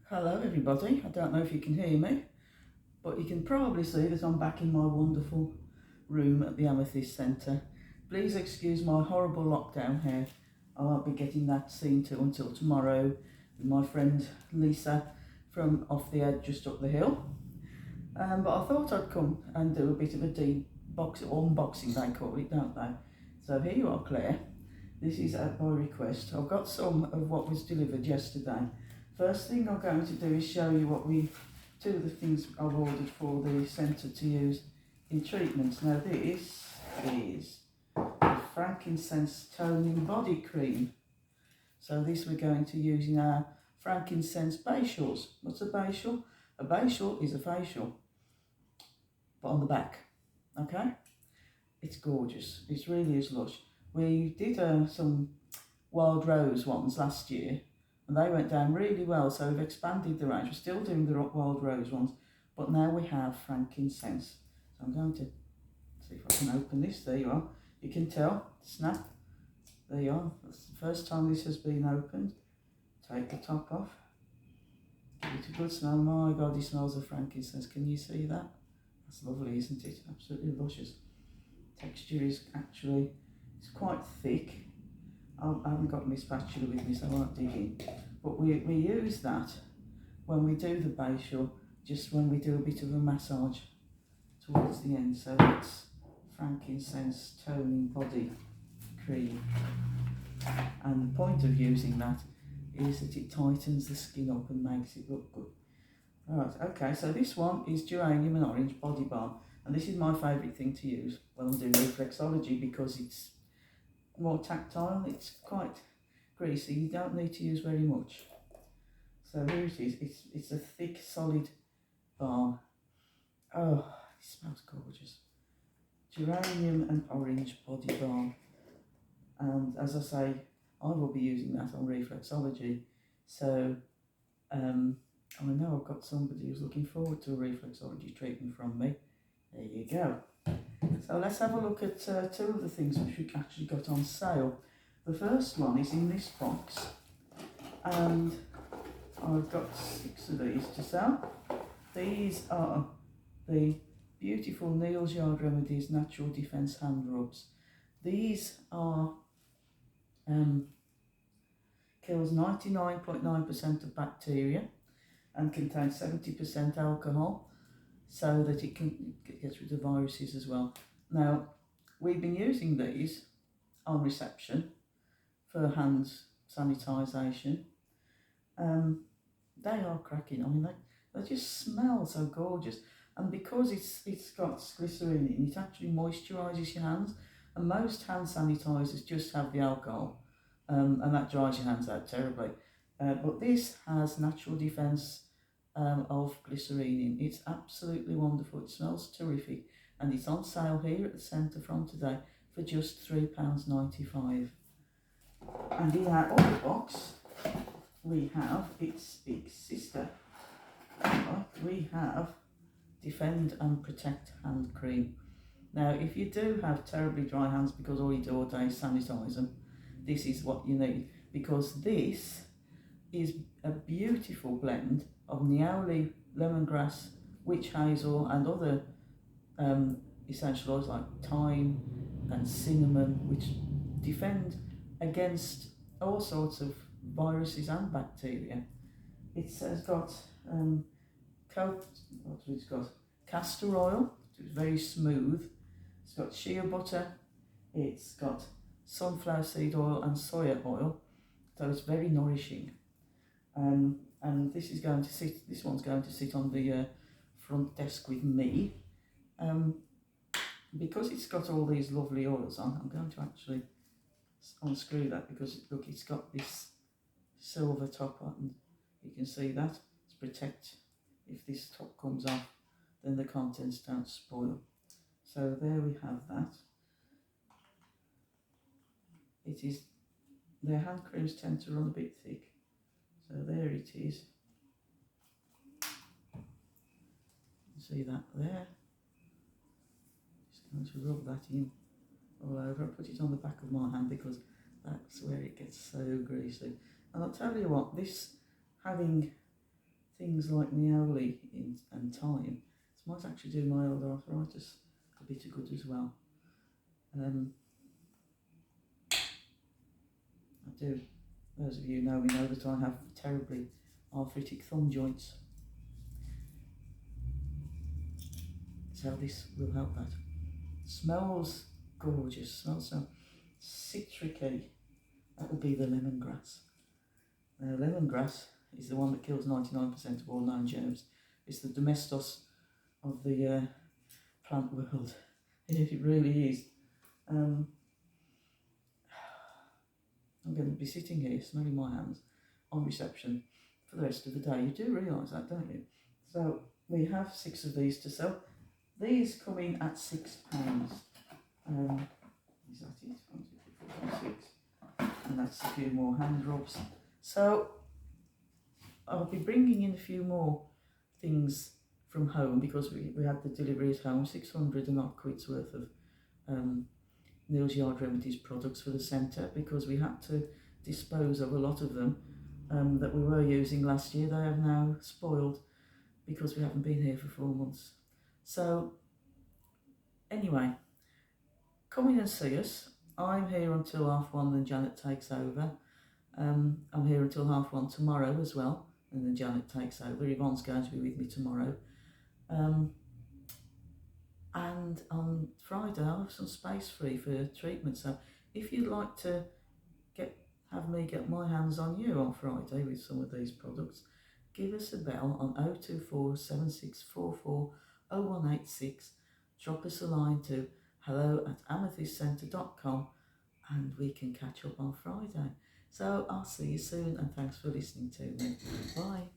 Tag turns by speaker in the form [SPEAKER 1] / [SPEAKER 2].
[SPEAKER 1] Hello everybody, I don't know if you can hear me, but you can probably see that I'm back in my wonderful room at the Amethyst Centre. Please excuse my horrible lockdown hair. I won't be getting that seen to until tomorrow with my friend Lisa from Off the Edge just up the hill. But I thought I'd come and do a bit of a unboxing, they call it, don't they? So here you are, Claire. This is at my request. I've got some of what was delivered yesterday. First thing I'm going to do is show you two of the things I've ordered for the centre to use in treatments. Now this is the Frankincense Toning Body Cream. So this we're going to use in our Frankincense facials. What's a facial? A facial is a facial, but on the back, okay? It's gorgeous, it really is lush. We did some wild rose ones last year and they went down really well, so we've expanded the range. We're still doing the wild rose ones, but now we have frankincense. So I'm going to see if I can open this. There you are. You can tell, snap. There you are. That's the first time this has been opened. Take the top off. Give it a good smell. My God, it smells of frankincense. Can you see that? That's lovely, isn't it? Absolutely luscious. Texture is actually, it's quite thick. I haven't got my spatula with me, so I won't dig in. But we use that when we do the facial, just when we do a bit of a massage towards the end. So it's Frankincense Toning Body Cream. And the point of using that is that it tightens the skin up and makes it look good. Right, okay, so this one is Geranium and Orange Body Balm. And this is my favourite thing to use when I'm doing reflexology because it's more tactile, it's quite greasy, you don't need to use very much. So here it is, it's a thick solid balm. Oh, it smells gorgeous. Geranium and Orange Body Balm. And as I say, I will be using that on reflexology. So I know I've got somebody who's looking forward to a reflexology treatment from me. There you go. So let's have a look at two of the things which we actually got on sale. The first one is in this box, and I've got 6 of these to sell. These are the beautiful Neal's Yard Remedies Natural Defence Hand Rubs. These are kills 99.9% of bacteria and contains 70% alcohol, so that it gets rid of viruses as well. Now, we've been using these on reception for hand sanitisation. They are cracking. I mean, they just smell so gorgeous. And because it's got glycerine in it, actually moisturises your hands. And most hand sanitisers just have the alcohol, and that dries your hands out terribly. But this has natural defence of glycerine in. It's absolutely wonderful. It smells terrific, and it's on sale here at the centre from today for just £3.95. And in our other box we have its big sister. We have Defend and Protect Hand Cream. Now, if you do have terribly dry hands because all you do all day is sanitise them, this is what you need, because this is a beautiful blend of Niaouli, lemongrass, witch hazel and other essential oils like thyme and cinnamon, which defend against all sorts of viruses and bacteria. It has got it's got castor oil, which is very smooth. It's got shea butter. It's got sunflower seed oil and soya oil, so it's very nourishing. And this one's going to sit on the front desk with me. Because it's got all these lovely oils on, I'm going to actually unscrew that, because look, it's got this silver top on. You can see that. It's protect. If this top comes off, then the contents don't spoil. So there we have that. It is, their hand creams tend to run a bit thick. So there it is. You see that there? Just going to rub that in all over. I put it on the back of my hand because that's where it gets so greasy. And I'll tell you what, this having things like neoli and thyme. This might actually do my old arthritis a bit of good as well. I do. Those of you who know me know that I have terribly arthritic thumb joints. So this will help that. Smells gorgeous, smells so citricy. That will be the lemongrass. Now, lemongrass is the one that kills 99% of all known germs. It's the domestos of the plant world. It really is. I'm going to be sitting here smelling my hands on reception for the rest of the day. You do realise that, don't you? So we have 6 of these to sell. These come in at £6. Is that it? 1, 2, 3, 4, 5, 6. And that's a few more hand rubs. So I'll be bringing in a few more things from home because we had the delivery at home, 600 and odd quid's worth of Neil's Yard Remedies products for the centre, because we had to dispose of a lot of them that we were using last year. They have now spoiled because we haven't been here for 4 months. So anyway, come in and see us. I'm here until 1:30, then Janet takes over. I'm here until 1:30 tomorrow as well, and then Janet takes over. Yvonne's going to be with me tomorrow. And on Friday I'll have some space free for treatment. So if you'd like to have me get my hands on you on Friday with some of these products, give us a bell on 024 7644 0186. Drop us a line to hello@amethystcentre.com and we can catch up on Friday. So I'll see you soon, and thanks for listening to me. Bye.